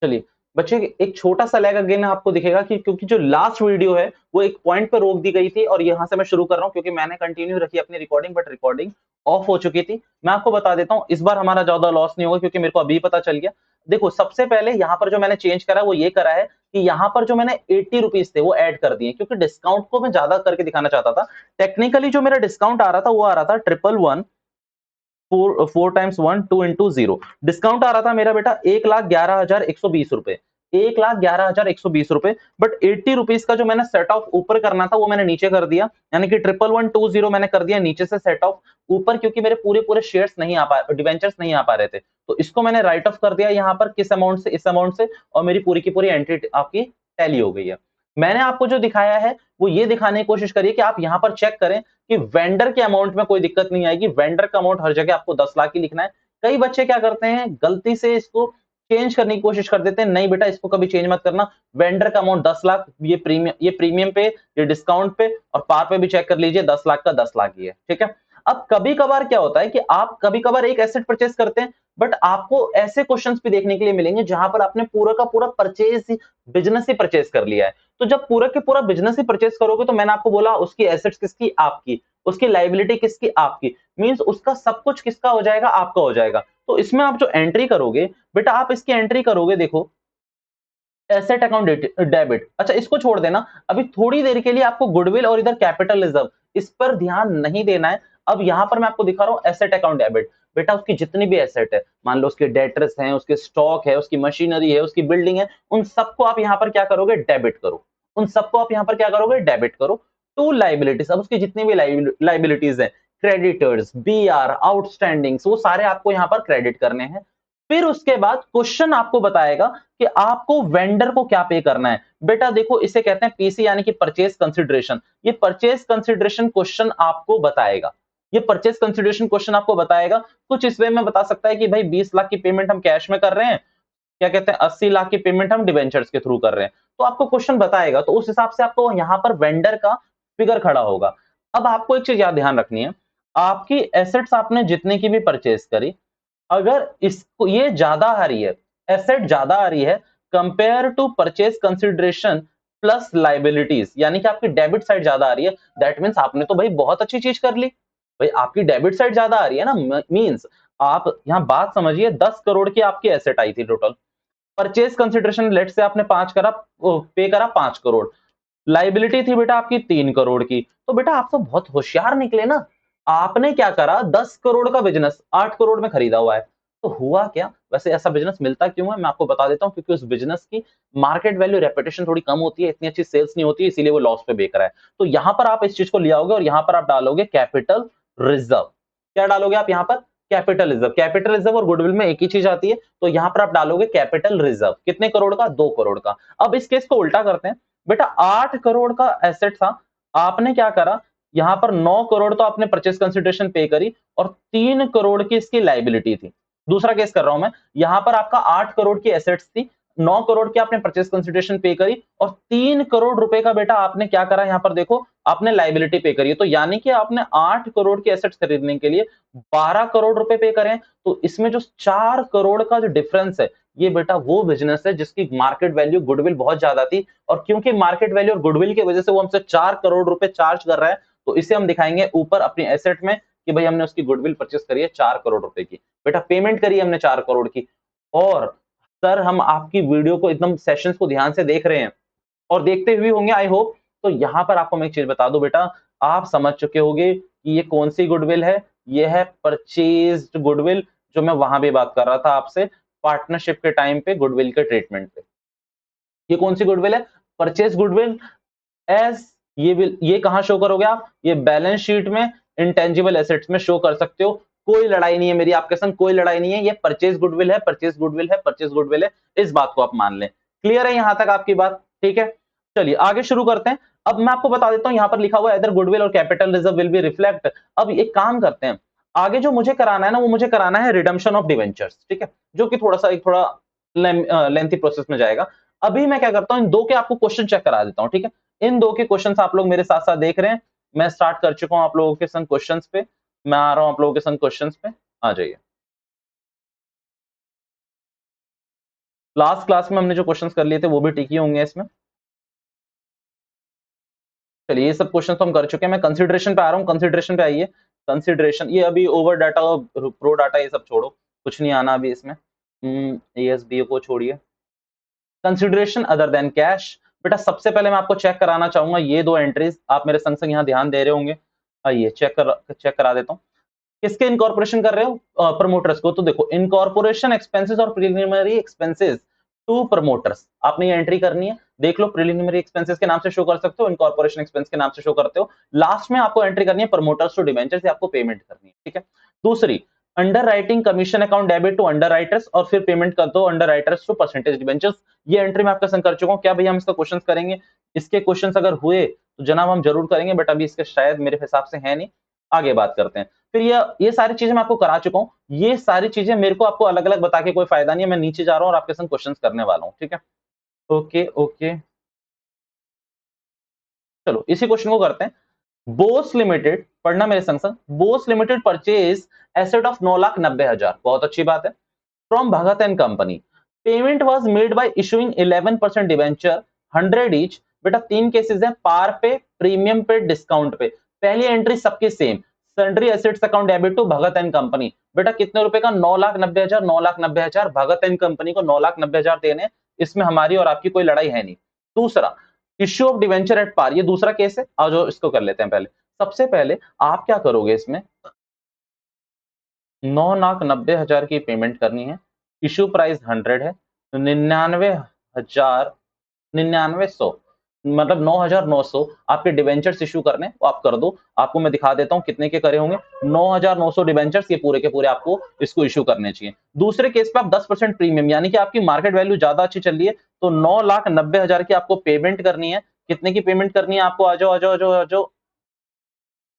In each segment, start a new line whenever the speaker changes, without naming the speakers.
चलिए बच्चे एक छोटा सा लैग अगेन आपको दिखेगा कि क्योंकि जो लास्ट वीडियो है वो एक पॉइंट पे रोक दी गई थी और यहाँ से मैं शुरू कर रहा हूँ क्योंकि मैंने कंटिन्यू रखी अपनी रिकॉर्डिंग बट रिकॉर्डिंग ऑफ हो चुकी थी। मैं आपको बता देता हूँ इस बार हमारा ज्यादा लॉस नहीं होगा क्योंकि मेरे को अभी पता चल गया। देखो सबसे पहले यहाँ पर जो मैंने चेंज करा वो ये करा है कि यहाँ पर जो मैंने 80 रुपीज थे वो ऐड कर दिए क्योंकि डिस्काउंट को मैं ज्यादा करके दिखाना चाहता था। टेक्निकली जो मेरा डिस्काउंट आ रहा था वो आ रहा था 111 four times one two into zero. Discount आ रहा था मेरा बेटा 1,11,120 रुपए, 1,11,120 रुपए। बट 80 रुपीज का जो मैंने सेट ऑफ ऊपर करना था वो मैंने नीचे कर दिया, यानी कि 11120 मैंने कर दिया नीचे से सेट ऑफ ऊपर, क्योंकि मेरे पूरे पूरे शेयर्स नहीं आ पा डिवेंचर्स नहीं आ पा रहे थे। तो इसको मैंने राइट ऑफ कर दिया यहाँ पर किस अमाउंट से, इस अमाउंट से, और मेरी पूरी की पूरी एंट्री आपकी टैली हो गई है। मैंने आपको जो दिखाया है वो ये दिखाने की कोशिश करिए कि आप यहाँ पर चेक करें कि वेंडर के अमाउंट में कोई दिक्कत नहीं आएगी। वेंडर का अमाउंट हर जगह आपको 10 लाख ही लिखना है। कई बच्चे क्या करते हैं गलती से इसको चेंज करने की कोशिश कर देते हैं, नहीं बेटा इसको कभी चेंज मत करना, वेंडर का अमाउंट 10 लाख, ये प्रीमियम पे, ये डिस्काउंट पे और पार पे भी चेक कर लीजिए 10 लाख का 10 लाख ही है, ठीक है। अब कभी कभार क्या होता है कि आप कभी कभार एक एसेट परचेज करते हैं बट आपको ऐसे क्वेश्चंस भी देखने के लिए मिलेंगे जहां पर आपने पूरा का पूरा परचेज बिजनेस ही परचेज कर लिया है। तो जब पूरा के पूरा बिजनेस ही परचेज करोगे तो मैंने आपको बोला उसकी एसेट्स किसकी, आपकी, उसकी लाइबिलिटी किसकी, आपकी, मींस उसका सब कुछ किसका हो जाएगा, आपका हो जाएगा। तो इसमें आप जो एंट्री करोगे बेटा, आप इसकी एंट्री करोगे, देखो एसेट अकाउंट डेबिट। अच्छा इसको छोड़ देना, अभी थोड़ी देर के लिए आपको गुडविल और इधर कैपिटल रिजर्व इस पर ध्यान नहीं देना है। अब यहां पर मैं आपको दिखा रहा हूं एसेट अकाउंट डेबिट। बेटा उसकी जितनी भी एसेट है, मान लो उसके डेटर्स हैं, उसके स्टॉक है, उसकी मशीनरी है, उसकी बिल्डिंग है, उन सबको आप यहां पर क्या करोगे, डेबिट करो। उन सबको आप यहां पर क्या करोगे, डेबिट करो। टू लाइबिलिटीज, अब उसकी जितनी भी लाइबिलिटीज है, क्रेडिटर्स, बीआर, आउटस्टैंडिंग्स, वो सारे आपको यहां पर क्रेडिट करने हैं। फिर उसके बाद क्वेश्चन आपको बताएगा कि आपको वेंडर को क्या पे करना है। बेटा देखो इसे कहते हैं पीसी, यानी कि परचेज कंसिडरेशन। ये परचेज कंसिडरेशन क्वेश्चन आपको बताएगा, ये परचेज कंसिडरेशन क्वेश्चन आपको बताएगा। कुछ इस वे में बता सकता है कि भाई 20 लाख की पेमेंट हम कैश में कर रहे हैं, क्या कहते हैं 80 लाख की पेमेंट हम डिवेंचर्स के थ्रू कर रहे हैं। तो आपको क्वेश्चन बताएगा, तो उस हिसाब से आपको यहां पर वेंडर का फिगर खड़ा होगा। अब आपको एक चीज याद ध्यान रखनी है, आपकी एसेट्स आपने जितने की भी परचेज करी, अगर इसको ये ज्यादा आ रही है, एसेट ज्यादा आ रही है compare to purchase consideration plus liabilities, यानी कि आपकी डेबिट साइड ज्यादा आ रही है, दैट मींस आपने तो भाई बहुत अच्छी चीज कर ली। भाई आपकी डेबिट साइड ज्यादा आ रही है ना, मींस आप यहां बात समझिए, 10 करोड़ की आपकी एसेट आई थी टोटल, परचेज कंसिडरेशन लेट से आपने 5 करा, पे करा 5 करोड़, लाइबिलिटी थी बेटा आपकी 3 करोड़ की। तो बेटा आप तो बहुत होशियार निकले ना, आपने क्या करा, 10 करोड़ का बिजनेस 8 करोड़ में खरीदा हुआ है। तो हुआ क्या, वैसे ऐसा बिजनेस मिलता क्यों है मैं आपको बता देता हूं, क्योंकि उस बिजनेस की मार्केट वैल्यू, रेपुटेशन थोड़ी कम होती है, इतनी अच्छी सेल्स नहीं होती है, इसीलिए वो लॉस पे बेच रहा है। तो यहां पर आप इस चीज को ले आओगे और यहां पर आप डालोगे कैपिटल रिजर्व। क्या डालोगे आप यहां पर, कैपिटल रिजर्व। कैपिटल रिजर्व और गुडविल में एक ही चीज आती है, तो यहां पर आप डालोगे कैपिटल रिजर्व। कितने करोड़ का, 2 करोड़ का। अब इस केस को उल्टा करते हैं, बेटा 8 करोड़ का एसेट था, आपने क्या करा, यहां पर 9 करोड़ तो आपने परचेस कंसिडरेशन पे करी और 3 करोड़ की इसकी लाइबिलिटी थी। दूसरा केस कर रहा हूं मैं, यहां पर आपका 8 करोड़ की एसेट्स थी, 9 करोड़ की आपने परचेस कंसिडरेशन पे करी और 3 करोड़ रुपए का बेटा आपने क्या करा, यहां पर देखो आपने लाइबिलिटी पे करी है। तो यानी कि आपने 8 करोड़ की एसेट्स खरीदने के लिए 12 करोड़ रुपए पे करें। तो इसमें जो 4 करोड़ का जो डिफरेंस है, ये बेटा वो बिजनेस है जिसकी मार्केट वैल्यू गुडविल बहुत ज्यादा थी, और क्योंकि मार्केट वैल्यू और गुडविल की वजह से वो हमसे 4 करोड़ रुपए चार्ज कर रहा है, तो इसे हम दिखाएंगे ऊपर अपनी एसेट में कि भाई हमने उसकी गुडविल परचेस करी है 4 करोड़ रुपए की, बेटा पेमेंट करी है हमने 4 करोड़ की। और सर हम आपकी वीडियो को एकदम सेशंस को ध्यान से देख रहे हैं और देखते हुए होंगे आई होप। तो यहां पर आपको मैं एक चीज बता दूं बेटा, आप समझ चुके होंगे कि ये कौन सी गुडविल है, ये है परचेज्ड गुडविल, जो मैं वहां भी बात कर रहा था आपसे पार्टनरशिप के टाइम पे गुडविल के ट्रीटमेंट पे। ये कौन सी गुडविल है, परचेज गुडविल। एज ये कहां शो करोगे आप, ये बैलेंस शीट में इंटेंजिबल एसेट्स में शो कर सकते हो। कोई लड़ाई नहीं है मेरी आपके संग, कोई लड़ाई नहीं है, ये परचेज गुडविल है, परचेज गुडविल है, परचेज गुडविल है, इस बात को आप मान लें। क्लियर है यहां तक आपकी बात, ठीक है। चलिए आगे शुरू करते हैं। अब मैं आपको बता देता हूं, यहां पर लिखा हुआ है इधर गुडविल और capital reserve will be reflect. अब एक काम करते हैं, आगे जो मुझे कराना है ना, वो मुझे कराना है रिडम्पशन ऑफ डिवेंचर्स, ठीक है, जो कि थोड़ा सा एक थोड़ा लेंथी प्रोसेस में जाएगा। अभी मैं क्या करता हूं, इन दो के आपको क्वेश्चन चेक करा देता हूं, ठीक है। इन दो के क्वेश्चंस आप लोग मेरे साथ साथ देख रहे हैं, मैं स्टार्ट कर चुका हूं आप लोगों के संग क्वेश्चंस पे, मैं आ रहा हूं आप लोगों के संग क्वेश्चंस पे, आ जाइए। लास्ट क्लास में हमने जो क्वेश्चंस कर लिए थे वो भी ठीक ही होंगे इसमें। चलिए ये सब क्वेश्चन तो हम कर चुके हैं। मैं कंसिडरेशन पे आ रहा हूँ, कंसिडरेशन पे आइए। कंसिडरेशन ये अभी ओवर डाटा और प्रो डाटा ये सब छोड़ो, कुछ नहीं आना अभी इसमें। एएसबी को छोड़िए। कंसिडरेशन अदर देन कैश, बेटा सबसे पहले मैं आपको चेक कराना चाहूंगा ये दो एंट्रीज, आप मेरे संग संग यहाँ ध्यान दे रहे होंगे। आइए चेक करा देता हूँ। किसके इनकॉर्पोरेशन कर रहे हो? प्रमोटर्स को। तो देखो इनकॉर्पोरेशन एक्सपेंसेस और प्रिलिमिनरी एक्सपेंसेस टू प्रमोटर्स, आपने ये एंट्री करनी है। देख लो, प्रिलिमिनरी एक्सपेंसेस के नाम से शो कर सकते हो, इनकॉर्पोरेशन एक्सपेंस के नाम से शो करते हो। लास्ट में आपको एंट्री करनी है प्रमोटर्स टू डिवेंचर्स, आपको पेमेंट करनी है, ठीक है। दूसरी, underwriting commission account debit to underwriters, और फिर पेमेंट कर दो underwriters to percentage debentures. ये एंट्री मैं आपका संग कर चुका हूं। क्या भैया हम इसका क्वेश्चन करेंगे? इसके क्वेश्चन अगर हुए तो जनाब हम जरूर करेंगे, बट अभी इसके शायद मेरे हिसाब से है नहीं। आगे बात करते हैं। फिर ये सारी चीजें मैं आपको करा चुका हूं। ये सारी चीजें मेरे को आपको अलग अलग बता के कोई फायदा नहीं है। मैं नीचे जा रहा हूं और आपके संग क्वेश्चंस करने वाला हूं, ठीक है। ओके ओके, चलो इसी क्वेश्चन को करते हैं। बोस लिमिटेड, पढ़ना मेरे संग संग। Bose limited purchase asset of 9,90,000, बहुत अच्छी बात है, from Bhagat and company. Payment was made bye issuing 11% debenture 100 each. बेटा तीन केसेस हैं, पार पे, प्रीमियम पे, डिस्काउंट पे। पहली एंट्री सबकी same, sundry assets account debit to Bhagat and company. बेटा कितने रुपए का? 9,90,000, 9,90,000। भगत एंड कंपनी को 9,90,000 देने, इसमें हमारी और आपकी कोई लड़ाई है नहीं। दूसरा, issue of debenture at par, ये दूसरा केस है। आज इसको कर लेते हैं पहले। सबसे पहले आप क्या करोगे, इसमें 9,90,000 की पेमेंट करनी है। इश्यू प्राइस 100 है, तो 99,000, 9900, मतलब 9,900 आपके डिवेंचर्स इश्यू करने, वो आप कर दो। आपको मैं दिखा देता हूं कितने के करे होंगे। 9,900 डिवेंचर्स, ये पूरे के पूरे आपको इसको इश्यू करने चाहिए। दूसरे केस पे आप 10% प्रीमियम, यानी कि आपकी मार्केट वैल्यू ज्यादा अच्छी चल रही है, तो 9,90,000 की आपको पेमेंट करनी है। कितने की पेमेंट करनी है आपको? आ जाओ आ जाओ आ जाओ आ जाओ।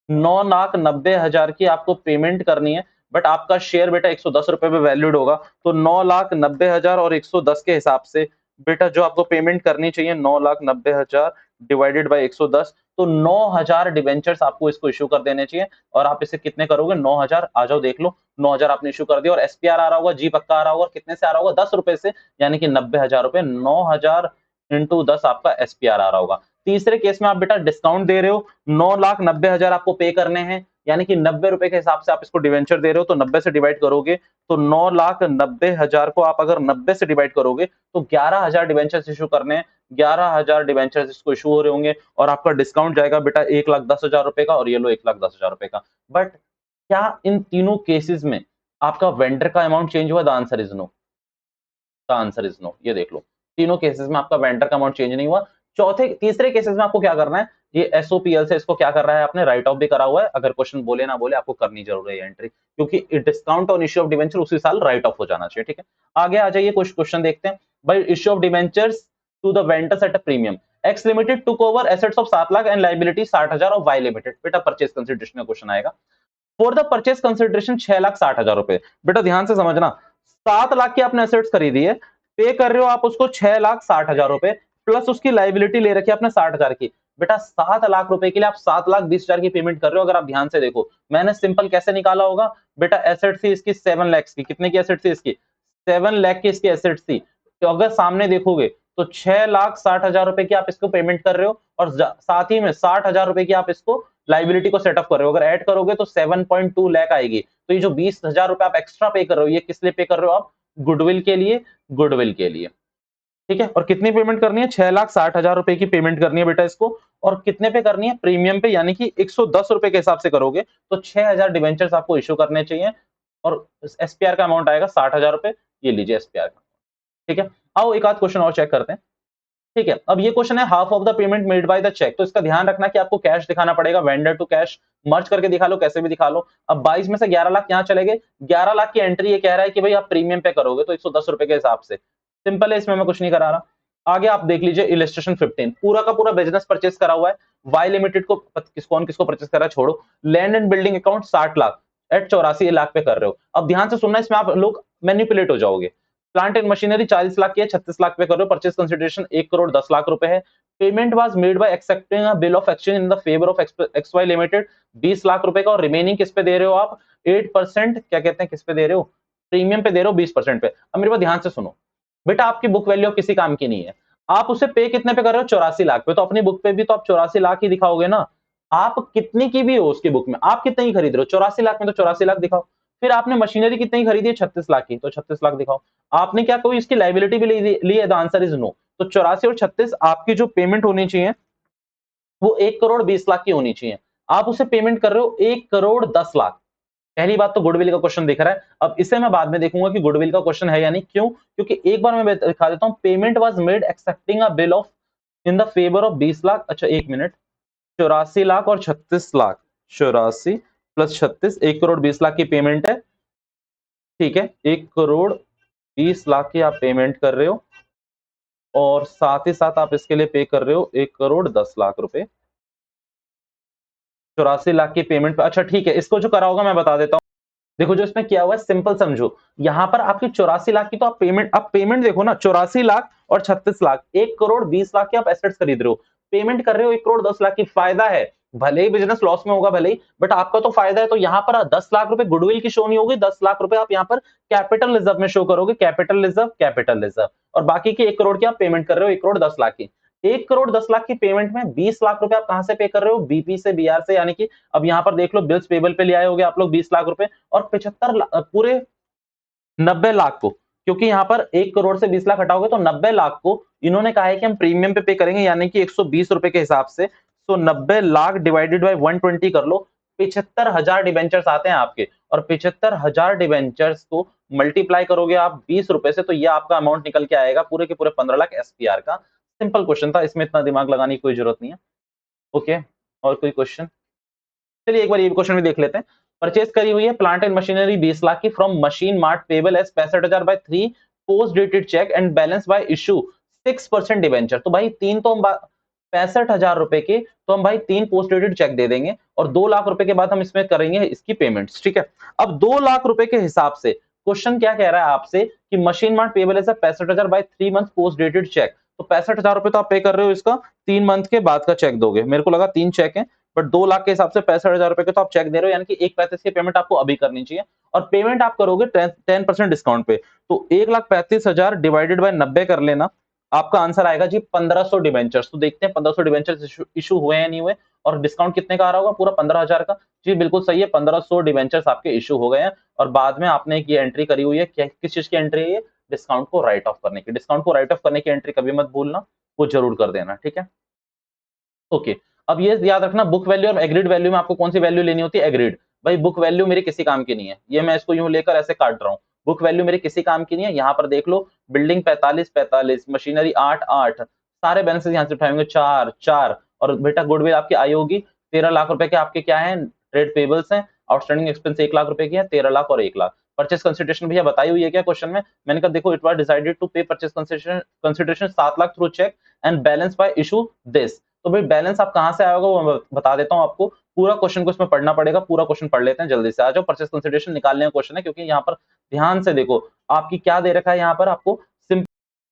9,90,000 की आपको पेमेंट करनी है, बट आपका शेयर बेटा 110 रुपए पे वैल्यूड होगा। तो 9,90,000 और 110 के हिसाब से बेटा जो आपको पेमेंट करनी चाहिए 9,90,000 डिवाइडेड बाय 110, तो 9,000 डिवेंचर्स आपको इसको इश्यू कर देने चाहिए। और आप इसे कितने करोगे? 9,000, आ जाओ देख लो। 9,000 आपने इश्यू कर दिया, और एसपीआर आ रहा होगा, जी पक्का आ रहा होगा। कितने से आ रहा होगा? 10 रुपए से, यानी कि 90,000 रुपए। 9,000 इंटू 10 आपका एसपीआर आ रहा होगा। तीसरे केस में आप बेटा डिस्काउंट दे रहे हो, 9,90,000 आपको पे करने हैं, यानी कि 90 रुपए के हिसाब से आप इसको डिवेंचर दे रहे हो, तो 90 से डिवाइड करोगे तो 9,90,000 को आप अगर 90 से डिवाइड करोगे तो 11,000 डिवेंचर्स इशू करने हैं। 11,000 डिवेंचर्स इसको इशू हो रहे होंगे, और आपका डिस्काउंट जाएगा बेटा 1,10,000 रुपए का, और ये लो 1,10,000 रुपए का। बट क्या इन तीनों केसेस में आपका वेंडर का अमाउंट चेंज हुआ? The answer is no. The answer is no. ये देख लो, तीनों केसेस में आपका वेंडर का अमाउंट चेंज नहीं हुआ। तीसरे केसेस में आपको क्या करना है? ये एसओपीएल से इसको क्या कर रहा है आपने? राइट ऑफ भी करा हुआ है। अगर क्वेश्चन बोले ना बोले, आपको करनी जरूर है एंट्री, क्योंकि discount on issue of debenture उसी साल राइट ऑफ हो जाना चाहिए, ठीक है। आगे आ जाइए, कुछ क्वेश्चन देखते हैं। भाई issue of debentures to the vendors at a premium. X limited took over assets of 7 lakh and liability 60,000 of Y limited. बेटा परचेज कंसिडरेशन का क्वेश्चन आएगा। फॉर द परचेज कंसिडरेशन 6,60,000 रुपए। बेटा ध्यान से समझना, 7 लाख की आपने एसेट्स खरीदी है, पे कर रहे हो आप उसको 6,60,000 रुपए, प्लस उसकी लाइबिलिटी ले रखी है आपने 60,000 की। बेटा 7 लाख रुपए के लिए आप 7,20,000 की पेमेंट कर रहे हो। अगर आप ध्यान से देखो, मैंने सिंपल कैसे निकाला होगा? बेटा एसेट थी इसकी 7 लाख की। कितने की एसेट थी इसकी? 7 लाख की इसकी एसेट थी। तो अगर सामने देखोगे तो 6,60,000 रुपए की आप इसको पेमेंट कर रहे हो, और साथ ही में 60,000 रुपए की आप इसको लाइबिलिटी को सेटअप कर रहे हो। अगर ऐड करोगे तो 7.2 लाख आएगी। तो ये जो 20,000 रुपए आप एक्स्ट्रा पे कर रहे हो, ये किस लिए पे कर रहे हो आप? गुडविल के लिए, गुडविल के लिए, ठीक है। और कितनी पेमेंट करनी है? 6,60,000 रुपए की पेमेंट करनी है बेटा इसको। और कितने पे करनी है? प्रीमियम पे, यानी कि 110 रुपए के हिसाब से करोगे तो 6,000 डिवेंचर्स आपको इश्यू करने चाहिए, और एसपीआर का अमाउंट आएगा 60,000 रुपए। ये लीजिए एसपीआर का, ठीक है। आओ एक आध क्वेश्चन और चेक करते हैं, ठीक है। अब ये क्वेश्चन है half of the payment made by the cheque, तो इसका ध्यान रखना कि आपको कैश दिखाना पड़ेगा, वेंडर टू कैश। मर्ज करके दिखा लो, कैसे भी दिखा लो। अब 22 में से 11 लाख यहाँ चले गए। 11 लाख की एंट्री ये कह रहा है कि भाई आप प्रीमियम पे करोगे तो 110 रुपए के हिसाब से। सिंपल है, इसमें मैं कुछ नहीं करा रहा। आगे आप देख लीजिए इलस्ट्रेशन 15, पूरा का पूरा बिजनेस परचेस करा हुआ है। वाई लिमिटेड को किसको परचेस करा है छोड़ो। Land and building account 60 lakh at 84 lakh पे कर रहे हो। अब ध्यान से सुनना, इसमें आप लोग मैनिपुलेट हो जाओगे। प्लांट एंड मशीनरी 40 लाख की है, 36 लाख पे कर रहे हो। परचेज कंसिडरेशन 1,10,00,000 रुपए है। Payment was made by accepting a bill of exchange in the favour of XY limited 20 lakh रुपए का, और रिमेनिंग किस पे दे रहे हो आप? 8%, क्या कहते हैं, किस पे दे रहे हो? प्रीमियम पे दे रहे हो 20% पे। अब मेरे पास ध्यान से सुनो, बेटा आपकी बुक वैल्यू किसी काम की नहीं है। आप उसे पे कितने पे कर रहे हो? 84 लाख पे। तो अपनी बुक पे भी तो आप 84 लाख ही दिखाओगे ना। आप कितनी की भी हो उसकी बुक में, आप कितने की खरीद रहे हो? 84 लाख में, तो 84 लाख दिखाओ। फिर आपने मशीनरी कितनी की खरीदी है? 36 लाख की, तो 36 लाख दिखाओ। आपने क्या कोई इसकी लायबिलिटी भी ली है? The answer is no. तो 84 और 36 आपकी जो पेमेंट होनी चाहिए वो 1 करोड़ 20 लाख की होनी चाहिए। आप उसे पेमेंट कर रहे हो 1 करोड़ 10 लाख। पहली बात तो गुडविल का क्वेश्चन दिख रहा है। अब इसे मैं बाद में देखूंगा कि गुडविल का क्वेश्चन है या नहीं। क्यों? क्योंकि एक बार मैं दिखा देता हूं, payment was made accepting a bill of in the favour of 20 lakh. अच्छा एक मिनट, 84 लाख और 36 लाख, 84 प्लस 36, 1 करोड़ 20 लाख की पेमेंट है। ठीक है, 1 करोड़ 20 लाख की आप पेमेंट कर रहे हो और साथ ही साथ आप इसके लिए पे कर रहे हो 1 करोड़ 10 लाख रुपए। 84 लाख की पेमेंट पे। अच्छा ठीक है, इसको जो करा होगा मैं बता देता हूं। देखो जो इसमें किया हुआ है सिंपल समझो। यहां पर आपकी 84 लाख की तो आप पेमेंट देखो ना, 84 लाख और 36 लाख, 1 करोड़ 20 लाख के आप एसेट्स खरीद रहे हो। पेमेंट कर रहे हो 1 करोड़ 10 लाख की। फायदा है, भले ही बिजनेस लॉस में होगा, भले ही, बट आपका तो फायदा है। तो यहां पर 10 लाख रुपए गुडविल की शो नहीं होगी, 10 लाख रुपए आप यहां पर कैपिटल रिजर्व में शो करोगे। Capital reserve, capital reserve. और बाकी की 1 करोड़ की आप पेमेंट कर रहे हो, 1 करोड़ 10 लाख की। 1 करोड़ 10 लाख की पेमेंट में 20 लाख रुपए आप कहां से पे कर रहे हो? बीपी से, बीआर से, यानी कि अब यहां पर देख लो बिल्स पेबल पे ले आए होगे आप लोग 20 लाख रुपए। और 75 पूरे 90 लाख को, क्योंकि यहां पर 1 करोड़ से 20 लाख हटाओगे तो 90 लाख को इन्होंने कहा है कि हम प्रीमियम पे करेंगे, यानी कि 120 रुपए के हिसाब से। तो 90 लाख डिवाइडेड बाय 120 कर लो, 75,000 डिबेंचर्स आते हैं आपके। और 75,000 डिबेंचर्स को मल्टीप्लाई करोगे आप 20 रुपए से, तो ये आपका अमाउंट निकल के आएगा पूरे के पूरे 15 लाख एसपीआर का। सिंपल क्वेश्चन था, इसमें इतना दिमाग लगाने की कोई जरूरत नहीं है। ओके, और कोई क्वेश्चन? चलिए एक बार ये क्वेश्चन भी देख लेते हैं। परचेज करी हुई है प्लांट एंड मशीनरी 20 लाख की from Machine Mart, payable as 65,000 by 3 post dated cheque and balance by issue 6% debenture. तो भाई तीन तो हम 65,000 रुपए के, तो हम भाई 3 पोस्ट डेटेड चेक दे देंगे और 2 लाख रुपए के बाद हम इसमें करेंगे इसकी पेमेंट्स। ठीक है, अब 2 लाख रुपए के हिसाब से क्वेश्चन क्या कह रहा है आपसे कि Machine Mart payable as 65,000 by 3 month post dated cheque. तो 65,000 रुपए तो आप पे कर रहे हो, इसका 3 मंथ के बाद का चेक दोगे। मेरे को लगा 3 चेक है, बट 2 लाख के हिसाब से 65,000 रुपए के तो आप चेक दे रहे हो, यानी कि 1/35 की पेमेंट आपको अभी करनी चाहिए। और पेमेंट आप करोगे 10% डिस्काउंट पे। तो 1,35,000 डिवाइडेड बाय 90 कर लेना, आपका आंसर आएगा जी 1500 डिवेंचर्स। तो देखते हैं 1500 डिवेंचर्स इशू हुए हैं नहीं हुए, और डिस्काउंट कितने का आ रहा होगा? पूरा 15,000 का। जी बिल्कुल सही है, 1500 डिवेंचर्स आपके इशू हो गए हैं। और बाद में आपने एक ये एंट्री करी हुई है, किस चीज की एंट्री है ये? डिस्काउंट को राइट ऑफ करने की। डिस्काउंट को राइट ऑफ करने की एंट्री कभी मत भूलना, वो जरूर कर देना। ठीक है, ओके। अब ये याद रखना, बुक वैल्यू और एग्रीड वैल्यू में आपको कौन सी वैल्यू लेनी होती है? एग्रीड। भाई बुक वैल्यू मेरी किसी काम की नहीं है, ये मैं इसको यूं लेकर ऐसे काट रहा हूं। बुक वैल्यू मेरी किसी काम की नहीं है। यहां पर देख लो, बिल्डिंग 45 मशीनरी 8 सारे बैलेंसेस यहां से उठाएंगे 4 और बेटा गुडविल आपकी आई होगी 13 लाख रुपए के। आपके क्या है? ट्रेड पेबल्स हैं। आउटस्टैंडिंग एक्सपेंस 1 लाख रुपए की है, 13 लाख और 1 लाख। परचेस कंसिडरेशन भैया बताई हुई है क्या क्वेश्चन में? मैंने कहा देखो, it was decided to pay purchase consideration 7 lakh through cheque and balance by issue this. तो भाई बैलेंस आप कहां से आएगा वो मैं बता देता हूं आपको। पूरा क्वेश्चन को इसमें पढ़ना पड़ेगा, पूरा क्वेश्चन पढ़ लेते हैं जल्दी से। आ जाओ, परचेस कंसिडरेशन निकालने का क्वेश्चन है, क्योंकि यहाँ पर ध्यान से देखो आपकी क्या दे रखा है। यहाँ पर आपको सिंपल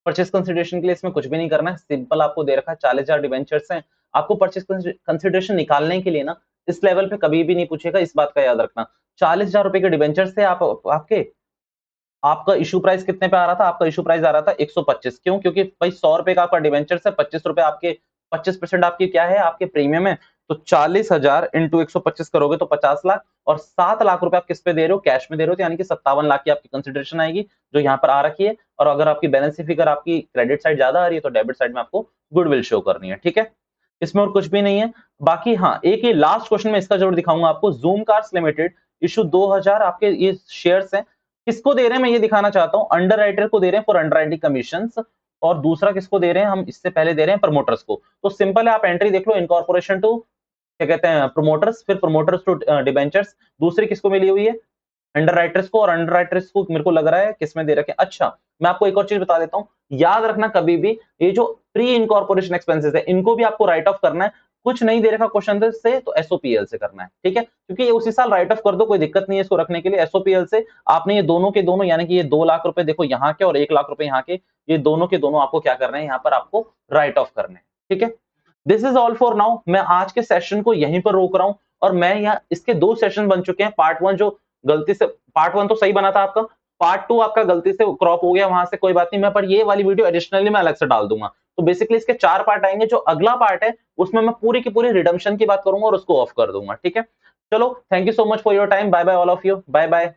परचेस कंसिडरेशन के लिए इसमें कुछ भी नहीं करना है। सिंपल आपको दे रखा है 40,000 डिवेंचर्स हैं। आपको परचेस कंसिडरेशन निकालने के लिए ना, इस लेवल पे कभी भी नहीं पूछेगा, इस बात का याद रखना। 40,000 रुपए के डिवेंचर्स थे आपके। आपका इशू प्राइस कितने पे आ रहा था? आपका इशू प्राइस आ रहा था 125। क्यों? क्योंकि भाई 100 रुपए का आपका डिवेंचर है, 25 रुपए आपके, 25% आपकी क्या है? आपके प्रीमियम है। तो 40,000 इंटू 125 करोगे तो 50 लाख, और 7 लाख रुपए आप किस पे दे रहे हो? कैश में दे रहे हो, तो यानी कि 57 लाख की आपकी कंसिडरेशन आएगी, जो यहाँ पर आ रखी है। और अगर आपकी बैलेंस शीट फिगर आपकी क्रेडिट साइड ज्यादा आ रही है, तो डेबिट साइड में आपको गुडविल शो करनी है। ठीक है, इसमें और कुछ भी नहीं है। बाकी हाँ, एक ये लास्ट क्वेश्चन में इसका जरूर दिखाऊंगा आपको। जूम कार्स लिमिटेड इशू 2000 आपके ये शेयर्स हैं, किसको दे रहे हैं मैं ये दिखाना चाहता हूं। अंडर राइटर को दे रहे हैं फॉर अंडर राइटिंग कमीशन, और दूसरा किसको दे रहे हैं? हम इससे पहले दे रहे हैं प्रमोटर्स को। तो सिंपल है, आप एंट्री देख लो, इनकॉर्पोरेशन टू क्या कहते हैं, प्रमोटर्स, फिर प्रमोटर्स टू डिबेंचर्स। दूसरी किसको मिली हुई है? अंडर राइटर्स को। और अंडर राइटर्स को मेरे को लग रहा है किसमें दे रखे। अच्छा मैं आपको एक और चीज बता देता हूं, याद रखना कभी भी ये जो प्री इनकॉर्पोरेशन एक्सपेंसेस है, इनको भी आपको राइट ऑफ करना है। कुछ नहीं दे रखा क्वेश्चन से, तो एसओपीएल से करना है। ठीक है, क्योंकि ये उसी साल राइट ऑफ कर दो, कोई दिक्कत नहीं है इसको रखने के लिए। एसओपीएल से आपने ये दोनों के दोनों, यानी कि ये 2 लाख रुपए देखो यहाँ के और 1 लाख रुपए यहाँ के, ये दोनों के दोनों आपको क्या करना है? यहाँ पर आपको राइट ऑफ करने हैं। ठीक है, this is all for now. मैं आज के सेशन को यहीं पर रोक रहा हूं। और मैं यहाँ, इसके 2 सेशन बन चुके हैं। पार्ट 1 जो गलती से, पार्ट 1 तो सही बना था आपका, पार्ट 2 आपका गलती से क्रॉप हो गया वहां से, कोई बात नहीं, मैं पर ये वाली वीडियो एडिशनली मैं अलग से डाल दूंगा। तो बेसिकली इसके 4 पार्ट आएंगे, जो अगला पार्ट है उसमें मैं पूरी की पूरी रिडम्पशन की बात करूंगा और उसको ऑफ कर दूंगा, ठीक है। चलो, thank you so much for your time, bye bye all of you, bye bye.